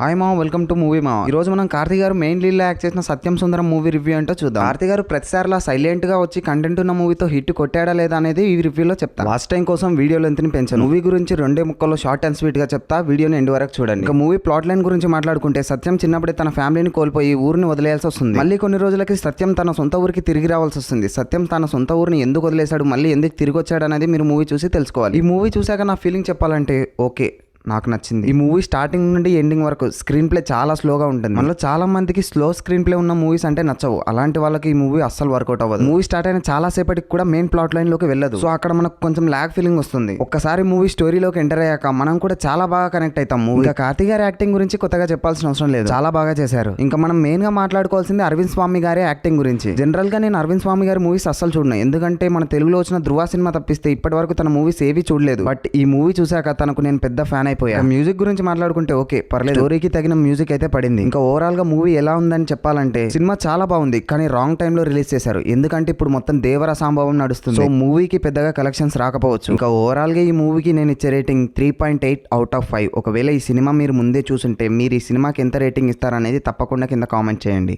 Hi మా welcome to movie మా. ఈ రోజు మనం కార్తీక్ గారు మెయిన్ లీడ్ లో యాక్ట్ చేసిన సత్యం సుందరం మూవీ రివ్యూ ఏంటో చూద్దాం. కార్తీక్ గారు ప్రతిసారిలా సైలెంట్ గా వచ్చి కంటెంట్ ఉన్న మూవీతో హిట్ కొట్టాడా లేదా అనేది ఈ రివ్యూలో చెప్తా. లాస్ట్ టైం కోసం వీడియో లెంత్ ని పెంచాను. మూవీ గురించి 2 ముక్కల్లో షార్ట్ అండ్ స్వీట్ గా చెప్తా. వీడియోని ఎండ్ వరకు చూడండి. ఇక మూవీ ప్లాట్ లైన్ గురించి మాట్లాడుకుంటే సత్యం చిన్నప్పుడే తన ఫ్యామిలీని కోల్పోయి ఊరిని వదిలేయాల్సి వస్తుంది. మళ్ళీ కొన్ని రోజులకి సత్యం తన సొంత ఊరికి తిరిగి రావాల్సి వస్తుంది. సత్యం తన సొంత ఊరిని ఎందుకు వదిలేశాడు, మళ్ళీ ఎందుకు తిరిగి వచ్చాడు అనేది మీరు మూవీ చూసి తెలుసుకోవాలి. ఈ మూవీ చూసాక నా ఫీలింగ్ చెప్పాలంటే ఓకే, నాకు నచ్చింది. ఈ మూవీ స్టార్టింగ్ నుండి ఎండింగ్ వరకు స్క్రీన్ ప్లే చాలా స్లోగా ఉంటుంది. మనలో చాలా మందికి స్లో స్క్రీన్ ప్లే ఉన్న మూవీస్ అంటే నచ్చవు. అలాంటి వాళ్ళకి ఈ మూవీ అస్సలు వర్కౌట్ అవ్వదు. మూవీ స్టార్ట్ అయిన చాలా సేపటికి కూడా మెయిన్ ప్లాట్ లైన్ లోకి వెళ్ళదు. సో అక్కడ మనకు కొంచెం లాగ్ ఫీలింగ్ వస్తుంది. ఒక్కసారి మూవీ స్టోరీలోకి ఎంటర్ అయ్యాక మనం కూడా చాలా బాగా కనెక్ట్ అవుతాం. ఇంకా కార్తీక్ గారి యాక్టింగ్ గురించి కొత్తగా చెప్పాల్సిన అవసరం లేదు, చాలా బాగా చేశారు. ఇంకా మనం మెయిన్ గా మాట్లాడుకోవాల్సింది అరవింద్ స్వామి గారి యాక్టింగ్ గురించి. జనరల్ గా నేను అరవింద్ స్వామి గారి మూవీస్ అస్సలు చూడను, ఎందుకంటే మన తెలుగులో వచ్చిన ధృవ సినిమా తప్పిస్తే ఇప్పటి వరకు తన మూవీస్ ఏవి చూడలేదు. బట్ ఈ మూవీ చూసాక తనకు నేను పెద్ద ఫ్యాన్ అయిపోయా. మ్యూజిక్ గురించి మాట్లాడుకుంటే ఓకే, పర్లేదు, స్టోరీకి తగిన మ్యూజిక్ అయితే పడింది. ఇంకా ఓవరాల్ గా మూవీ ఎలా ఉందని చెప్పాలంటే సినిమా చాలా బాగుంది, కానీ రాంగ్ టైమ్ లో రిలీజ్ చేశారు. ఎందుకంటే ఇప్పుడు మొత్తం దేవర సంభవం నడుస్తుంది. సో మూవీకి పెద్దగా కలెక్షన్స్ రాకపోవచ్చు. ఇంకా ఓవరాల్ గా ఈ మూవీకి నేను ఇచ్చే రేటింగ్ 3.8/5. ఒకవేళ ఈ సినిమా మీరు ముందే చూసుంటే మీరు ఈ సినిమాకి ఎంత రేటింగ్ ఇస్తారనేది తప్పకుండా కింద కామెంట్ చేయండి.